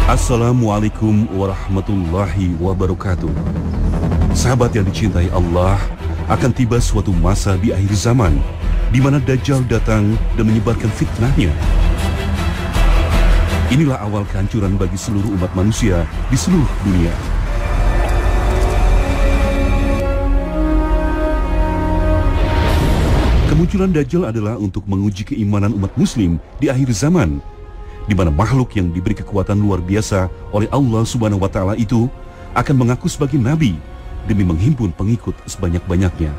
Assalamualaikum warahmatullahi wabarakatuh. Sahabat yang dicintai Allah, akan tiba suatu masa di akhir zaman di mana Dajjal datang dan menyebarkan fitnahnya. Inilah awal kehancuran bagi seluruh umat manusia di seluruh dunia. Kemunculan Dajjal adalah untuk menguji keimanan umat muslim di akhir zaman, di mana makhluk yang diberi kekuatan luar biasa oleh Allah Subhanahu wa Ta'ala itu akan mengaku sebagai nabi demi menghimpun pengikut sebanyak-banyaknya.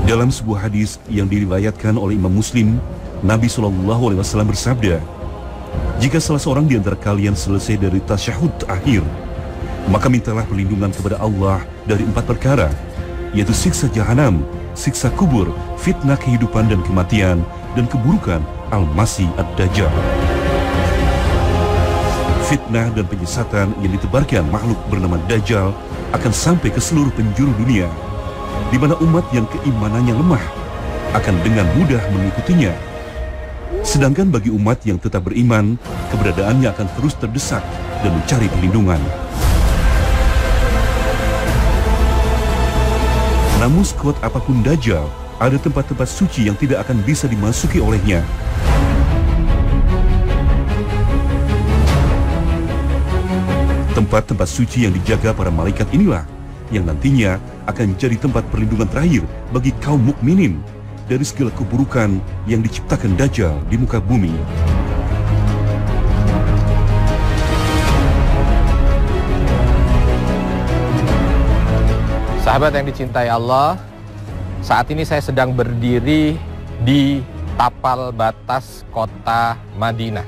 Dalam sebuah hadis yang diriwayatkan oleh Imam Muslim, Nabi SAW bersabda, "Jika salah seorang di antara kalian selesai dari tasyahud akhir, maka mintalah perlindungan kepada Allah dari 4 perkara, yaitu siksa jahanam, siksa kubur, fitnah kehidupan dan kematian, dan keburukan Al-Masih Ad-Dajjal." Fitnah dan penyesatan yang ditebarkan makhluk bernama Dajjal akan sampai ke seluruh penjuru dunia, di mana umat yang keimanannya lemah akan dengan mudah mengikutinya. Sedangkan bagi umat yang tetap beriman, keberadaannya akan terus terdesak dan mencari perlindungan. Namun sekuat apapun Dajjal, ada tempat-tempat suci yang tidak akan bisa dimasuki olehnya. Tempat-tempat suci yang dijaga para malaikat inilah yang nantinya akan jadi tempat perlindungan terakhir bagi kaum mukminin dari segala keburukan yang diciptakan Dajjal di muka bumi. Sahabat yang dicintai Allah, saat ini saya sedang berdiri di tapal batas kota Madinah.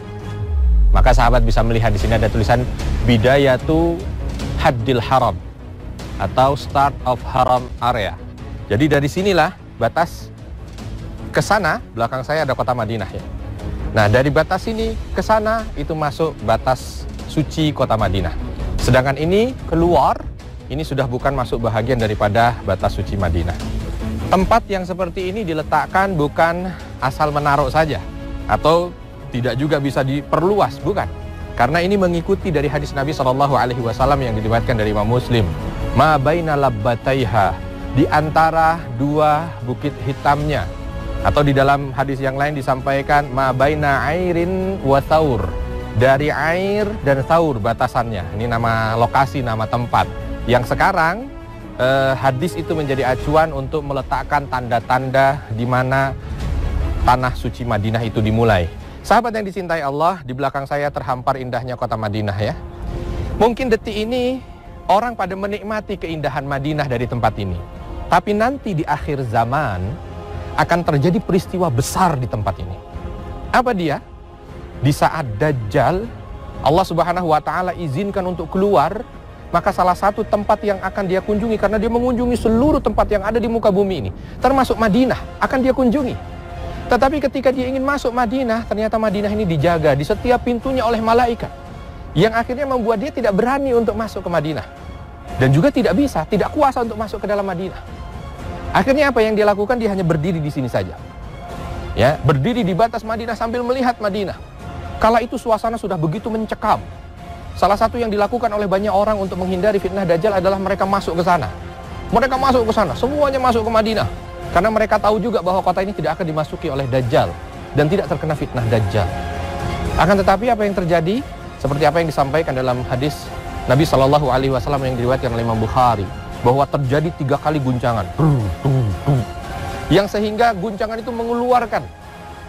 Maka sahabat bisa melihat di sini ada tulisan Bidayatu Haddil Haram atau Start of Haram Area. Jadi dari sinilah batas ke sana, belakang saya ada kota Madinah ya. Nah, dari batas ini ke sana itu masuk batas suci kota Madinah. Sedangkan ini keluar, ini sudah bukan masuk bahagian daripada batas suci Madinah. Tempat yang seperti ini diletakkan bukan asal menaruh saja atau tidak juga bisa diperluas, bukan. Karena ini mengikuti dari hadis Nabi SAW yang diriwayatkan dari Imam Muslim. Ma baina labbataiha, di antara dua bukit hitamnya. Atau di dalam hadis yang lain disampaikan ma baina airin wa thaur, dari air dan thaur batasannya. Ini nama lokasi, nama tempat. Yang sekarang hadis itu menjadi acuan untuk meletakkan tanda-tanda di mana tanah suci Madinah itu dimulai. Sahabat yang dicintai Allah, di belakang saya terhampar indahnya kota Madinah ya. Mungkin detik ini orang pada menikmati keindahan Madinah dari tempat ini. Tapi nanti di akhir zaman akan terjadi peristiwa besar di tempat ini. Apa dia? Di saat Dajjal, Allah Subhanahu wa Ta'ala izinkan untuk keluar, maka salah satu tempat yang akan dia kunjungi, karena dia mengunjungi seluruh tempat yang ada di muka bumi ini, termasuk Madinah, akan dia kunjungi. Tetapi ketika dia ingin masuk Madinah, ternyata Madinah ini dijaga di setiap pintunya oleh malaikat, yang akhirnya membuat dia tidak berani untuk masuk ke Madinah. Dan juga tidak bisa, tidak kuasa untuk masuk ke dalam Madinah. Akhirnya apa yang dia lakukan? Dia hanya berdiri di sini saja. Ya, berdiri di batas Madinah sambil melihat Madinah. Kala itu suasana sudah begitu mencekam. Salah satu yang dilakukan oleh banyak orang untuk menghindari fitnah Dajjal adalah mereka masuk ke sana. Mereka masuk ke sana, semuanya masuk ke Madinah. Karena mereka tahu juga bahwa kota ini tidak akan dimasuki oleh Dajjal dan tidak terkena fitnah Dajjal. Akan tetapi apa yang terjadi? Seperti apa yang disampaikan dalam hadis Nabi SAW yang diriwayatkan oleh Imam Bukhari, bahwa terjadi 3 kali guncangan, yang sehingga guncangan itu mengeluarkan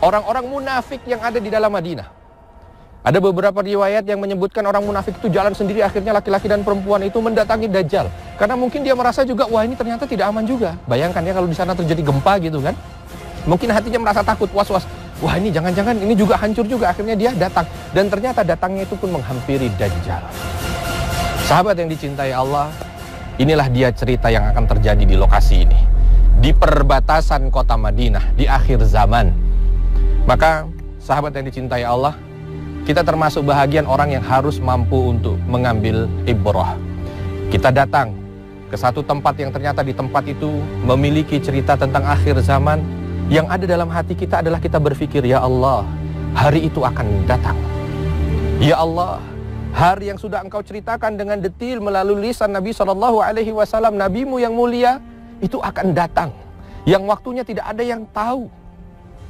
orang-orang munafik yang ada di dalam Madinah. Ada beberapa riwayat yang menyebutkan orang munafik itu jalan sendiri, akhirnya laki-laki dan perempuan itu mendatangi Dajjal. Karena mungkin dia merasa juga, wah ini ternyata tidak aman juga. Bayangkan ya kalau di sana terjadi gempa gitu kan. Mungkin hatinya merasa takut, was-was. Wah ini jangan-jangan ini juga hancur juga. Akhirnya dia datang. Dan ternyata datangnya itu pun menghampiri Dajjal. Sahabat yang dicintai Allah, inilah dia cerita yang akan terjadi di lokasi ini. Di perbatasan kota Madinah, di akhir zaman. Maka sahabat yang dicintai Allah, kita termasuk bahagian orang yang harus mampu untuk mengambil ibrah. Kita datang ke satu tempat yang ternyata di tempat itu memiliki cerita tentang akhir zaman. Yang ada dalam hati kita adalah kita berpikir, ya Allah, hari itu akan datang. Ya Allah, hari yang sudah Engkau ceritakan dengan detil melalui lisan Nabi SAW, Nabimu yang mulia, itu akan datang, yang waktunya tidak ada yang tahu.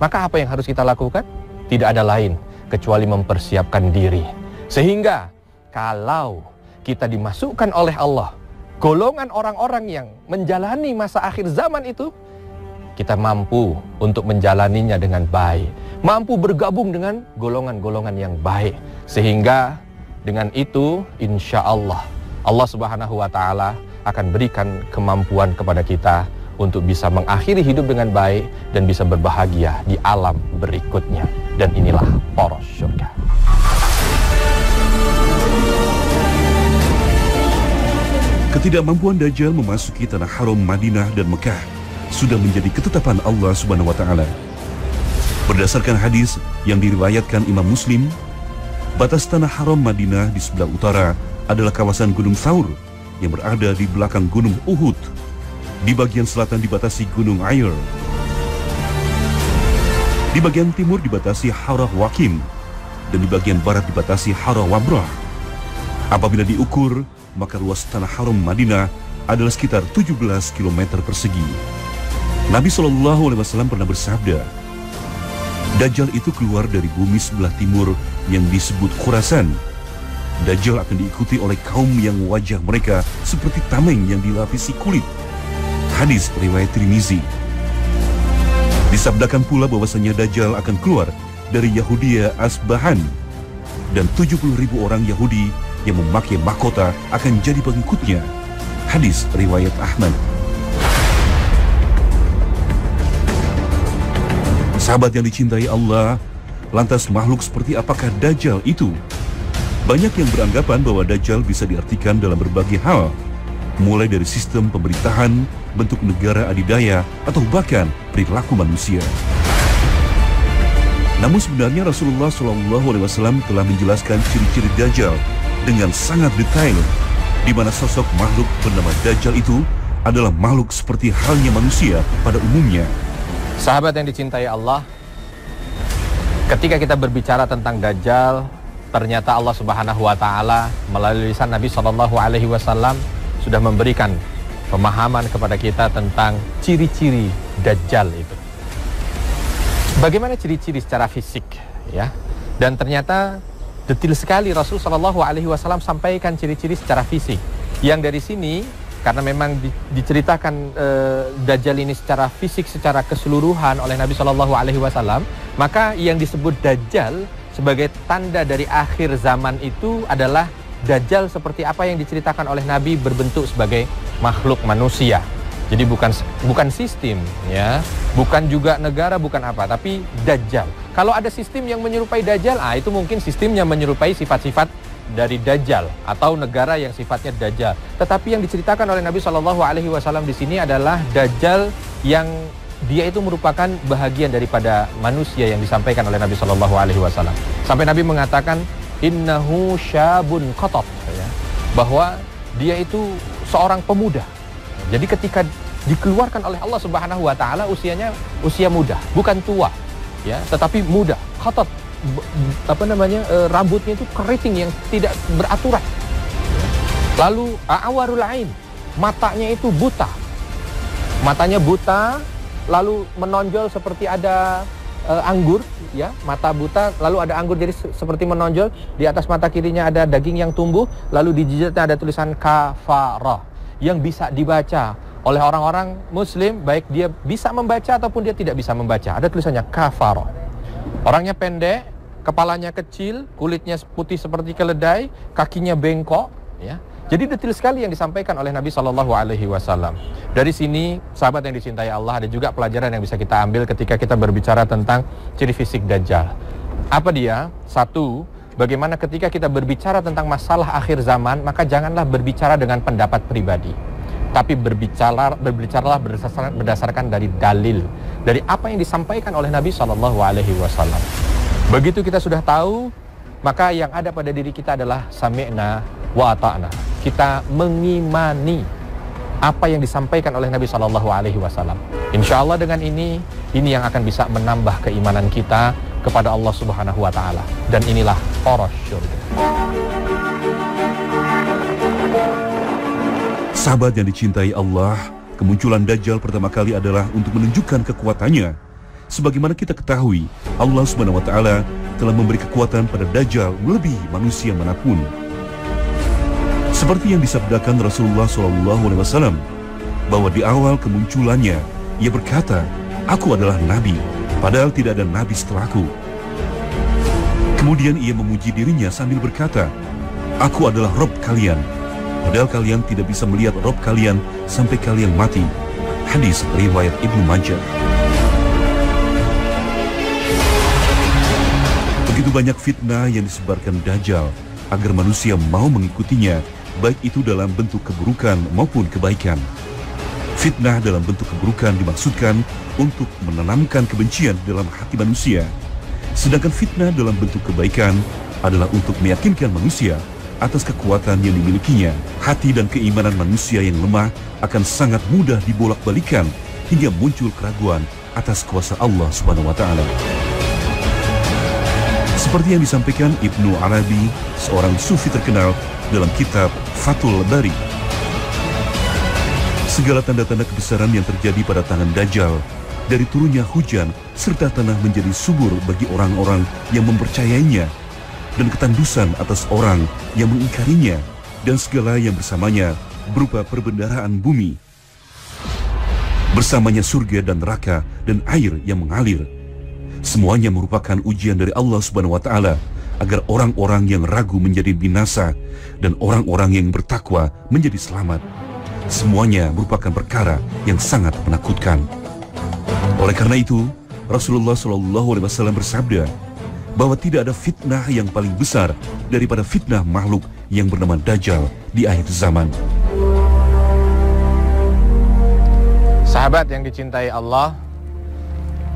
Maka apa yang harus kita lakukan? Tidak ada lain kecuali mempersiapkan diri. Sehingga kalau kita dimasukkan oleh Allah golongan orang-orang yang menjalani masa akhir zaman itu, kita mampu untuk menjalaninya dengan baik, mampu bergabung dengan golongan-golongan yang baik. Sehingga dengan itu insya Allah, Allah Subhanahu wa Ta'ala akan berikan kemampuan kepada kita untuk bisa mengakhiri hidup dengan baik dan bisa berbahagia di alam berikutnya. Dan inilah poros surga. Ketidakmampuan Dajjal memasuki tanah haram Madinah dan Mekah sudah menjadi ketetapan Allah Subhanahu wa Ta'ala. Berdasarkan hadis yang diriwayatkan Imam Muslim, batas tanah haram Madinah di sebelah utara adalah kawasan Gunung Thaur yang berada di belakang Gunung Uhud. Di bagian selatan dibatasi Gunung Air. Di bagian timur dibatasi Harah Wakim, dan di bagian barat dibatasi Harah Wabrah. Apabila diukur, maka luas tanah haram Madinah adalah sekitar 17 km persegi. Nabi SAW pernah bersabda, Dajjal itu keluar dari bumi sebelah timur yang disebut Khurasan. Dajjal akan diikuti oleh kaum yang wajah mereka seperti tameng yang dilapisi kulit. Hadis riwayat Tirmizi. Disabdakan pula bahwasanya Dajjal akan keluar dari Yahudia Asbahan, dan 70.000 orang Yahudi yang memakai mahkota akan jadi pengikutnya. Hadis riwayat Ahmad. Sahabat yang dicintai Allah, lantas makhluk seperti apakah Dajjal itu? Banyak yang beranggapan bahwa Dajjal bisa diartikan dalam berbagai hal, mulai dari sistem pemerintahan, bentuk negara adidaya, atau bahkan perilaku manusia. Namun sebenarnya Rasulullah SAW telah menjelaskan ciri-ciri Dajjal dengan sangat detail, di mana sosok makhluk bernama Dajjal itu adalah makhluk seperti halnya manusia pada umumnya. Sahabat yang dicintai Allah, ketika kita berbicara tentang Dajjal, ternyata Allah Subhanahu wa Ta'ala melalui lisan Nabi SAW sudah memberikan pemahaman kepada kita tentang ciri-ciri Dajjal itu. Bagaimana ciri-ciri secara fisik, ya? Dan ternyata detil sekali Rasul SAW sampaikan ciri-ciri secara fisik. Yang dari sini, karena memang diceritakan Dajjal ini secara fisik, secara keseluruhan oleh Nabi SAW, maka yang disebut Dajjal sebagai tanda dari akhir zaman itu adalah Dajjal seperti apa yang diceritakan oleh Nabi, berbentuk sebagai makhluk manusia. Jadi bukan sistem, ya, bukan juga negara, bukan apa, tapi Dajjal. Kalau ada sistem yang menyerupai Dajjal, itu mungkin sistemnya menyerupai sifat-sifat dari Dajjal atau negara yang sifatnya Dajjal. Tetapi yang diceritakan oleh Nabi SAW di sini adalah Dajjal yang dia itu merupakan bahagian daripada manusia yang disampaikan oleh Nabi SAW. Sampai Nabi mengatakan innahu syabun qatat, ya, bahwa dia itu seorang pemuda. Jadi ketika dikeluarkan oleh Allah Subhanahu wa Ta'ala, usianya usia muda, bukan tua, ya, tetapi muda. Qatat, rambutnya itu keriting yang tidak beraturan. Lalu a'warul ain, matanya itu buta. Matanya buta, lalu menonjol seperti ada anggur, ya, mata buta, lalu ada anggur jadi seperti menonjol. Di atas mata kirinya ada daging yang tumbuh, lalu di jidatnya ada tulisan kafarah yang bisa dibaca oleh orang-orang muslim, baik dia bisa membaca ataupun dia tidak bisa membaca. Ada tulisannya kafarah. Orangnya pendek, kepalanya kecil, kulitnya putih seperti keledai, kakinya bengkok, ya. Jadi detail sekali yang disampaikan oleh Nabi SAW. Dari sini, sahabat yang dicintai Allah, ada juga pelajaran yang bisa kita ambil ketika kita berbicara tentang ciri fisik Dajjal. Apa dia? Satu, bagaimana ketika kita berbicara tentang masalah akhir zaman, maka janganlah berbicara dengan pendapat pribadi, tapi berbicaralah berdasarkan dari dalil, dari apa yang disampaikan oleh Nabi SAW. Begitu kita sudah tahu, maka yang ada pada diri kita adalah sami'na wa ata'na. Kita mengimani apa yang disampaikan oleh Nabi SAW. Insya Allah dengan ini yang akan bisa menambah keimanan kita kepada Allah Subhanahu wa Ta'ala. Dan inilah poros syurga. Sahabat yang dicintai Allah, kemunculan Dajjal pertama kali adalah untuk menunjukkan kekuatannya. Sebagaimana kita ketahui, Allah Subhanahu wa Ta'ala telah memberi kekuatan pada Dajjal melebihi manusia manapun. Seperti yang disabdakan Rasulullah SAW, bahwa di awal kemunculannya, ia berkata, "Aku adalah Nabi, padahal tidak ada Nabi setelahku." Kemudian ia memuji dirinya sambil berkata, "Aku adalah Rob kalian, padahal kalian tidak bisa melihat Rob kalian sampai kalian mati." Hadis riwayat Ibnu Majah. Begitu banyak fitnah yang disebarkan Dajjal agar manusia mau mengikutinya, baik itu dalam bentuk keburukan maupun kebaikan. Fitnah dalam bentuk keburukan dimaksudkan untuk menanamkan kebencian dalam hati manusia. Sedangkan fitnah dalam bentuk kebaikan adalah untuk meyakinkan manusia atas kekuatan yang dimilikinya. Hati dan keimanan manusia yang lemah akan sangat mudah dibolak-balikan hingga muncul keraguan atas kuasa Allah Subhanahu wa Ta'ala. Seperti yang disampaikan Ibnu Arabi, seorang sufi terkenal, dalam kitab Fathul Bari. Segala tanda-tanda kebesaran yang terjadi pada tangan Dajjal, dari turunnya hujan serta tanah menjadi subur bagi orang-orang yang mempercayainya, dan ketandusan atas orang yang mengingkarinya, dan segala yang bersamanya berupa perbendaharaan bumi. Bersamanya surga dan neraka dan air yang mengalir. Semuanya merupakan ujian dari Allah Subhanahu wa Ta'ala agar orang-orang yang ragu menjadi binasa dan orang-orang yang bertakwa menjadi selamat. Semuanya merupakan perkara yang sangat menakutkan. Oleh karena itu, Rasulullah SAW bersabda bahwa tidak ada fitnah yang paling besar daripada fitnah makhluk yang bernama Dajjal di akhir zaman. Sahabat yang dicintai Allah,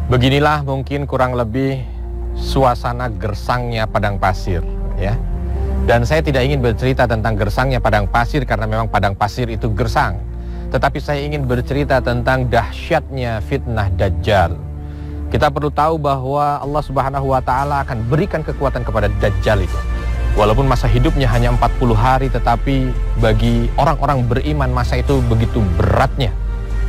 beginilah mungkin kurang lebih suasana gersangnya padang pasir, ya. Dan saya tidak ingin bercerita tentang gersangnya padang pasir karena memang padang pasir itu gersang. Tetapi saya ingin bercerita tentang dahsyatnya fitnah Dajjal. Kita perlu tahu bahwa Allah Subhanahu wa Ta'ala akan berikan kekuatan kepada Dajjal itu. Walaupun masa hidupnya hanya 40 hari, tetapi bagi orang-orang beriman masa itu begitu beratnya.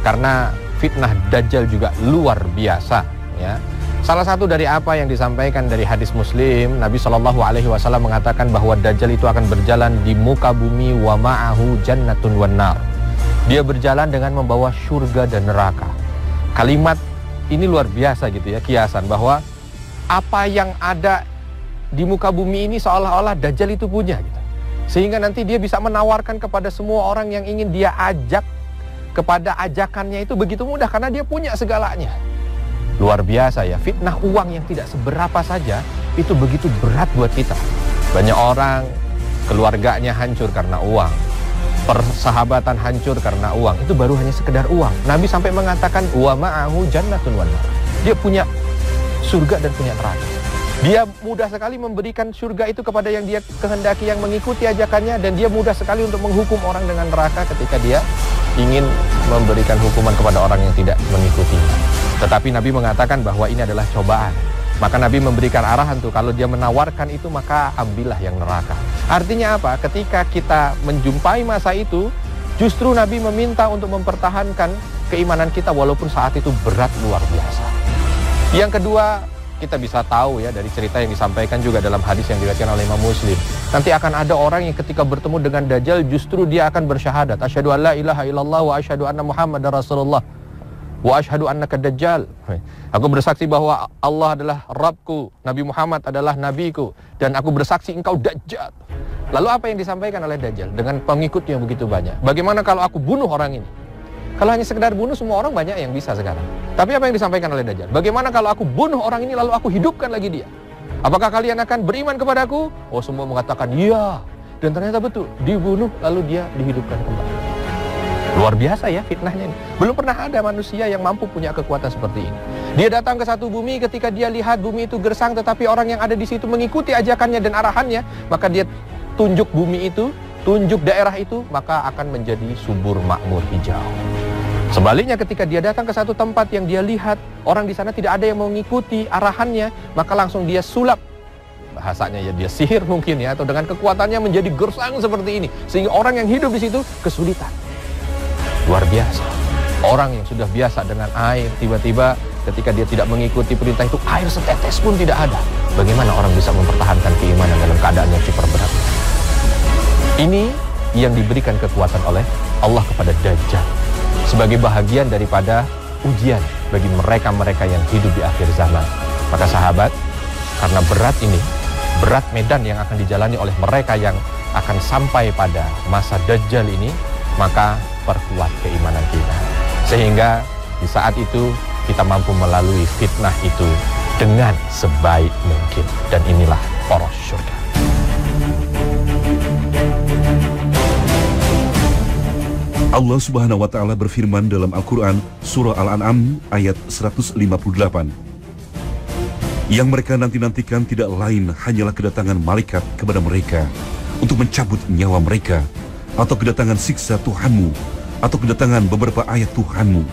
Karena fitnah Dajjal juga luar biasa, ya. Salah satu dari apa yang disampaikan dari hadis Muslim, Nabi SAW mengatakan bahwa Dajjal itu akan berjalan di muka bumi wa ma'ahu jannatun wan nar. Dia berjalan dengan membawa surga dan neraka. Kalimat ini luar biasa gitu ya, kiasan bahwa apa yang ada di muka bumi ini seolah-olah Dajjal itu punya gitu. Sehingga nanti dia bisa menawarkan kepada semua orang yang ingin dia ajak kepada ajakannya itu begitu mudah karena dia punya segalanya. Luar biasa ya, fitnah uang yang tidak seberapa saja itu begitu berat buat kita. Banyak orang keluarganya hancur karena uang, persahabatan hancur karena uang. Itu baru hanya sekedar uang. Nabi sampai mengatakan wa ma'ahu jannatun wan nar. Dia punya surga dan punya neraka. Dia mudah sekali memberikan surga itu kepada yang dia kehendaki, yang mengikuti ajakannya, dan dia mudah sekali untuk menghukum orang dengan neraka ketika dia ingin memberikan hukuman kepada orang yang tidak mengikutinya. Tetapi Nabi mengatakan bahwa ini adalah cobaan. Maka Nabi memberikan arahan tuh, kalau dia menawarkan itu maka ambillah yang neraka. Artinya apa? Ketika kita menjumpai masa itu, justru Nabi meminta untuk mempertahankan keimanan kita walaupun saat itu berat luar biasa. Yang kedua, kita bisa tahu ya dari cerita yang disampaikan juga dalam hadis yang diriwayatkan oleh Imam Muslim. Nanti akan ada orang yang ketika bertemu dengan Dajjal justru dia akan bersyahadat, asyhadu an la ilaha illallah wa asyhadu anna Muhammadar Rasulullah wa asyhadu annaka Dajjal. Aku bersaksi bahwa Allah adalah Rabbku, Nabi Muhammad adalah nabiku, dan aku bersaksi engkau Dajjal. Lalu apa yang disampaikan oleh Dajjal dengan pengikutnya begitu banyak? Bagaimana kalau aku bunuh orang ini? Kalau hanya sekedar bunuh, semua orang banyak yang bisa sekarang. Tapi apa yang disampaikan oleh Dajjal? Bagaimana kalau aku bunuh orang ini lalu aku hidupkan lagi dia? Apakah kalian akan beriman kepadaku? Oh, semua mengatakan iya. Dan ternyata betul, dibunuh lalu dia dihidupkan kembali. Luar biasa ya fitnahnya ini. Belum pernah ada manusia yang mampu punya kekuatan seperti ini. Dia datang ke satu bumi, ketika dia lihat bumi itu gersang, tetapi orang yang ada di situ mengikuti ajakannya dan arahannya, maka dia tunjuk bumi itu, tunjuk daerah itu, maka akan menjadi subur makmur hijau. Sebaliknya ketika dia datang ke satu tempat yang dia lihat orang di sana tidak ada yang mengikuti arahannya, maka langsung dia sulap. Bahasanya ya dia sihir mungkin ya, atau dengan kekuatannya menjadi gersang seperti ini, sehingga orang yang hidup di situ kesulitan. Luar biasa. Orang yang sudah biasa dengan air, tiba-tiba ketika dia tidak mengikuti perintah itu, air setetes pun tidak ada. Bagaimana orang bisa mempertahankan keimanan dalam keadaan yang super berat? Ini yang diberikan kekuatan oleh Allah kepada Dajjal sebagai bahagian daripada ujian bagi mereka-mereka yang hidup di akhir zaman. Maka sahabat, karena berat ini, berat medan yang akan dijalani oleh mereka yang akan sampai pada masa Dajjal ini, maka perkuat keimanan kita, sehingga di saat itu kita mampu melalui fitnah itu dengan sebaik mungkin. Dan inilah poros surga. Allah Subhanahu wa Ta'ala berfirman dalam Al-Quran, Surah Al-An'am ayat 158. Yang mereka nanti-nantikan tidak lain hanyalah kedatangan malaikat kepada mereka untuk mencabut nyawa mereka, atau kedatangan siksa Tuhanmu, atau kedatangan beberapa ayat Tuhanmu.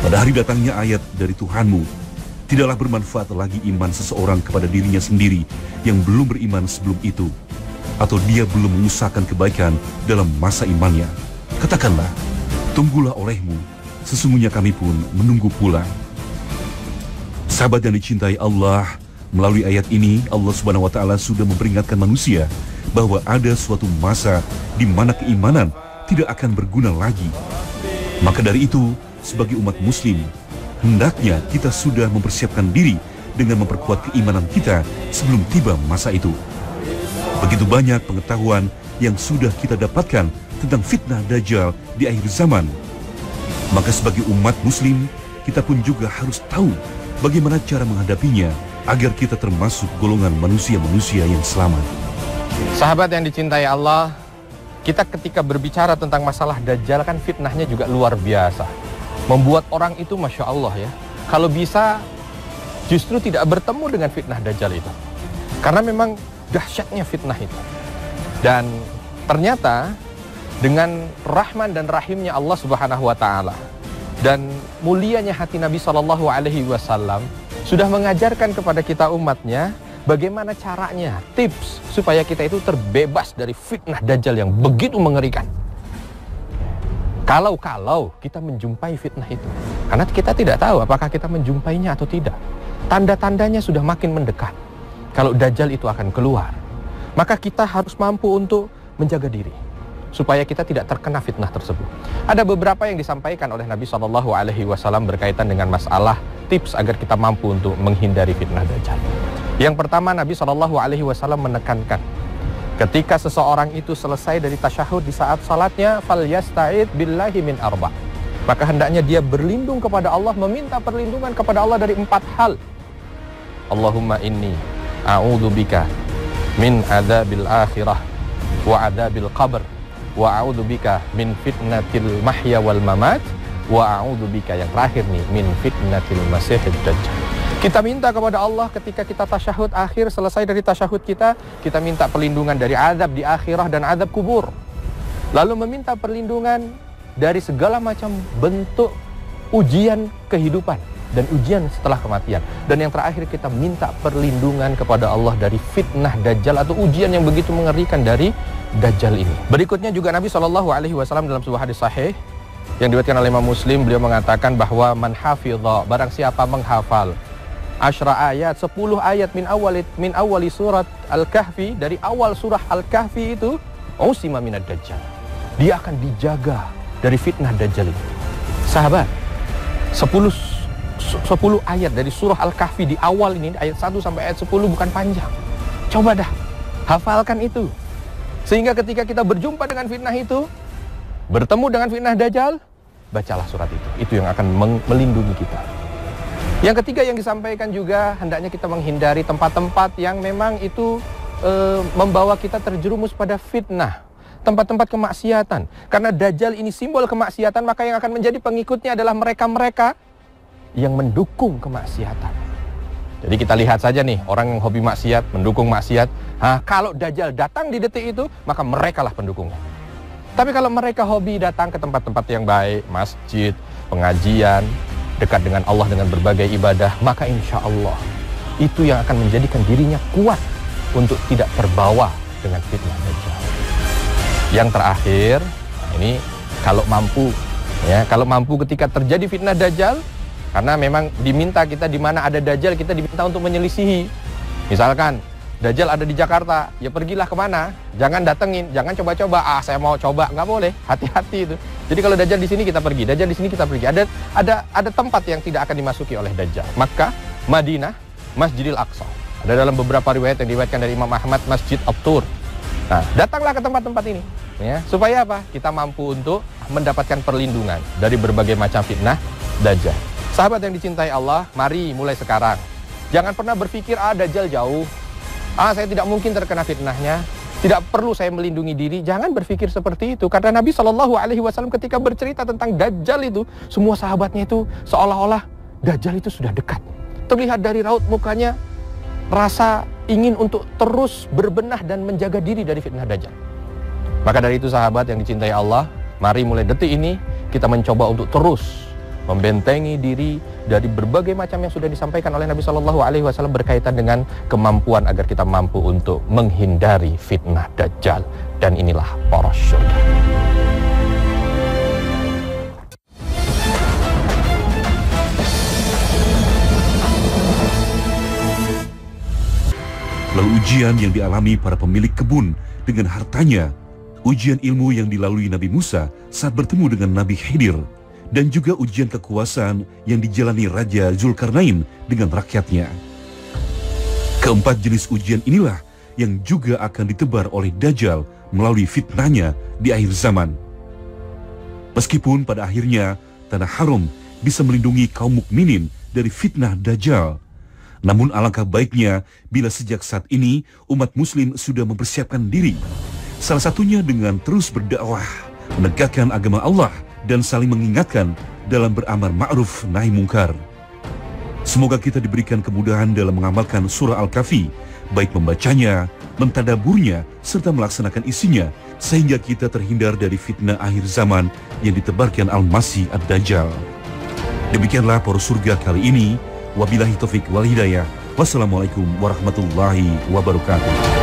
Pada hari datangnya ayat dari Tuhanmu, tidaklah bermanfaat lagi iman seseorang kepada dirinya sendiri yang belum beriman sebelum itu, atau dia belum mengusahakan kebaikan dalam masa imannya. Katakanlah, tunggulah olehmu, sesungguhnya kami pun menunggu pula. Sahabat yang dicintai Allah, melalui ayat ini Allah Subhanahu wa Ta'ala sudah memperingatkan manusia bahwa ada suatu masa di mana keimanan tidak akan berguna lagi. Maka dari itu, sebagai umat muslim, hendaknya kita sudah mempersiapkan diri dengan memperkuat keimanan kita sebelum tiba masa itu. Begitu banyak pengetahuan yang sudah kita dapatkan tentang fitnah Dajjal di akhir zaman. Maka sebagai umat muslim, kita pun juga harus tahu bagaimana cara menghadapinya agar kita termasuk golongan manusia-manusia yang selamat. Sahabat yang dicintai Allah, kita ketika berbicara tentang masalah Dajjal kan fitnahnya juga luar biasa. Membuat orang itu Masya Allah ya, kalau bisa justru tidak bertemu dengan fitnah Dajjal itu. Karena memang dahsyatnya fitnah itu. Dan ternyata dengan rahman dan rahimnya Allah Subhanahu wa Ta'ala dan mulianya hati Nabi SAW sudah mengajarkan kepada kita umatnya bagaimana caranya, tips supaya kita itu terbebas dari fitnah Dajjal yang begitu mengerikan. Kalau kita menjumpai fitnah itu, karena kita tidak tahu apakah kita menjumpainya atau tidak. Tanda-tandanya sudah makin mendekat. Kalau Dajjal itu akan keluar, maka kita harus mampu untuk menjaga diri supaya kita tidak terkena fitnah tersebut. Ada beberapa yang disampaikan oleh Nabi SAW berkaitan dengan masalah tips agar kita mampu untuk menghindari fitnah Dajjal. Yang pertama, Nabi SAW menekankan ketika seseorang itu selesai dari tasyahud di saat salatnya, falyasta'id billahi min arba'. Maka hendaknya dia berlindung kepada Allah, meminta perlindungan kepada Allah dari 4 hal. Allahumma inni a'udzubika min adzabil akhirah wa adzabil qabr wa a'udzubika min fitnatil mahya wal mamat wa a'udzubika, yang terakhir nih, min fitnatil masiihid dajjal. Kita minta kepada Allah ketika kita tasyahud akhir, selesai dari tasyahud kita minta perlindungan dari azab di akhirah dan azab kubur. Lalu meminta perlindungan dari segala macam bentuk ujian kehidupan dan ujian setelah kematian. Dan yang terakhir kita minta perlindungan kepada Allah dari fitnah Dajjal atau ujian yang begitu mengerikan dari Dajjal ini. Berikutnya juga Nabi SAW dalam sebuah hadis sahih yang diriwayatkan oleh Imam Muslim, beliau mengatakan bahwa man hafidha, barang siapa menghafal asyra ayat, 10 ayat min awali surat Al-Kahfi, dari awal surah Al-Kahfi itu, usima minad Dajjal, dia akan dijaga dari fitnah Dajjal itu. Sahabat, 10 ayat dari surah Al-Kahfi di awal ini, ayat 1 sampai ayat 10 bukan panjang. Coba dah, hafalkan itu. Sehingga ketika kita berjumpa dengan fitnah itu, bertemu dengan fitnah Dajjal, bacalah surat itu. Itu yang akan melindungi kita. Yang ketiga yang disampaikan juga, hendaknya kita menghindari tempat-tempat yang memang itu membawa kita terjerumus pada fitnah. Tempat-tempat kemaksiatan. Karena Dajjal ini simbol kemaksiatan, maka yang akan menjadi pengikutnya adalah mereka-mereka yang mendukung kemaksiatan. Jadi kita lihat saja nih, orang yang hobi maksiat, mendukung maksiat. Kalau Dajjal datang di detik itu, maka merekalah pendukungnya. Tapi kalau mereka hobi datang ke tempat-tempat yang baik, masjid, pengajian, dekat dengan Allah dengan berbagai ibadah, maka insya Allah itu yang akan menjadikan dirinya kuat untuk tidak terbawa dengan fitnah Dajjal. Yang terakhir, nah ini kalau mampu, ya, kalau mampu ketika terjadi fitnah Dajjal, karena memang diminta kita di mana ada Dajjal kita diminta untuk menyelisihi. Misalkan Dajjal ada di Jakarta, ya pergilah kemana, jangan datengin, jangan coba-coba, saya mau coba, nggak boleh, hati-hati itu. Jadi kalau Dajjal di sini kita pergi, Dajjal di sini kita pergi. Ada tempat yang tidak akan dimasuki oleh Dajjal. Makkah, Madinah, Masjidil Aqsa. Ada dalam beberapa riwayat yang diriwayatkan dari Imam Ahmad, Masjid At-Tur. Nah, datanglah ke tempat-tempat ini, ya, supaya apa? Kita mampu untuk mendapatkan perlindungan dari berbagai macam fitnah Dajjal. Sahabat yang dicintai Allah, mari mulai sekarang. Jangan pernah berpikir, Dajjal jauh. Saya tidak mungkin terkena fitnahnya, tidak perlu saya melindungi diri. Jangan berpikir seperti itu, karena Nabi SAW ketika bercerita tentang Dajjal itu, semua sahabatnya itu seolah-olah Dajjal itu sudah dekat. Terlihat dari raut mukanya rasa ingin untuk terus berbenah dan menjaga diri dari fitnah Dajjal. Maka dari itu sahabat yang dicintai Allah, mari mulai detik ini kita mencoba untuk terus membentengi diri dari berbagai macam yang sudah disampaikan oleh Nabi SAW berkaitan dengan kemampuan agar kita mampu untuk menghindari fitnah Dajjal. Dan inilah poros surga. Lalu ujian yang dialami para pemilik kebun dengan hartanya, ujian ilmu yang dilalui Nabi Musa saat bertemu dengan Nabi Khidir, dan juga ujian kekuasaan yang dijalani Raja Zulkarnain dengan rakyatnya. Keempat jenis ujian inilah yang juga akan ditebar oleh Dajjal melalui fitnahnya di akhir zaman. Meskipun pada akhirnya tanah haram bisa melindungi kaum mukminin dari fitnah Dajjal, namun alangkah baiknya bila sejak saat ini umat muslim sudah mempersiapkan diri, salah satunya dengan terus berdakwah, menegakkan agama Allah, dan saling mengingatkan dalam beramar ma'ruf nahi mungkar. Semoga kita diberikan kemudahan dalam mengamalkan surah Al-Kahfi, baik membacanya, mentadaburnya, serta melaksanakan isinya, sehingga kita terhindar dari fitnah akhir zaman yang ditebarkan Al-Masih Ad-Dajjal. Demikianlah poros surga kali ini. Wabillahi taufik wal hidayah. Wassalamualaikum warahmatullahi wabarakatuh.